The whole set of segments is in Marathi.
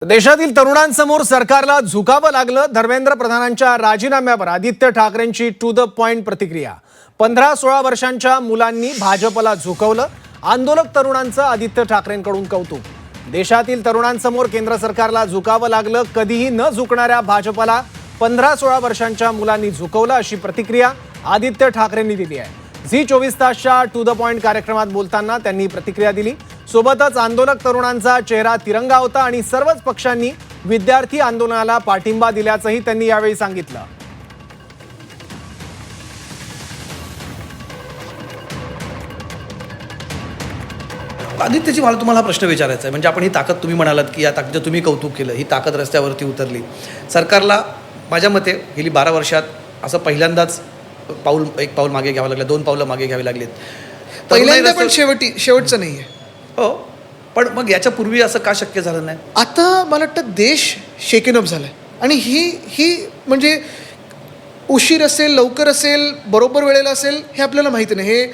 देशातील तरुणांसमोर सरकारला झुकावं लागलं. धर्मेंद्र प्रधानांच्या राजीनाम्यावर आदित्य ठाकरेंची टू द पॉइंट प्रतिक्रिया. 15-16 वर्षांच्या मुलांनी भाजपला झुकवलं. आंदोलक तरुणांचं आदित्य ठाकरेंकडून कौतुक. देशातील तरुणांसमोर केंद्र सरकारला झुकावं लागलं. कधीही न झुकणाऱ्या भाजपला 15-16 वर्षांच्या मुलांनी झुकवलं, अशी प्रतिक्रिया आदित्य ठाकरेंनी दिली आहे. झी 24 तासच्या टू द पॉइंट कार्यक्रमात बोलताना त्यांनी प्रतिक्रिया दिली. सोबतच आंदोलक तरुणांचा चेहरा तिरंगा होता आणि सर्वच पक्षांनी विद्यार्थी आंदोलनाला पाठिंबा दिल्याचंही त्यांनी यावेळी सांगितलं. आदित्यजी, मला तुम्हाला प्रश्न विचारायचा आहे. म्हणजे आपण ही ताकद, तुम्ही म्हणालात की या ताकदीचं तुम्ही कौतुक केलं, ही ताकद रस्त्यावरती उतरली. सरकारला माझ्या मते गेली 12 वर्षात असं पहिल्यांदाच एक पाऊल मागे घ्यावं लागलं, 2 पावलं मागे घ्यावी लागलीत. पहिल्यांदा पण शेवटचं नाही आहे. हो, पण मग याच्यापूर्वी असं का शक्य झालं नाही? आता मला वाटतं देश शेकेन अप झाला आहे. आणि ही म्हणजे उशीर असेल, लवकर असेल, बरोबर वेळेला असेल, हे आपल्याला माहिती नाही. हे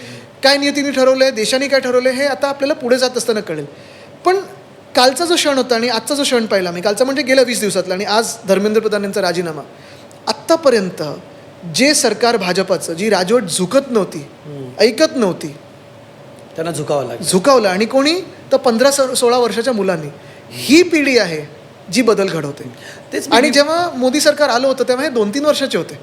काय नियतीने ठरवलं आहे, देशाने काय ठरवलं आहे, हे आता आपल्याला पुढे जात असताना कळेल. पण कालचा जो क्षण होता आणि आजचा जो क्षण पाहिला मी, कालचा म्हणजे गेल्या 20 दिवसातला, आणि आज धर्मेंद्र प्रधान यांचा राजीनामा, आत्तापर्यंत जे सरकार भाजपाचं, जी राजवट झुकत नव्हती, ऐकत नव्हती, त्यांना झुकावलं. आणि कोणी तर 15-16 वर्षाच्या मुलांनी. ही पिढी आहे जी बदल घडवते. तेच आणि जेव्हा मोदी सरकार आलं होतं तेव्हा हे 2-3 वर्षाचे होते.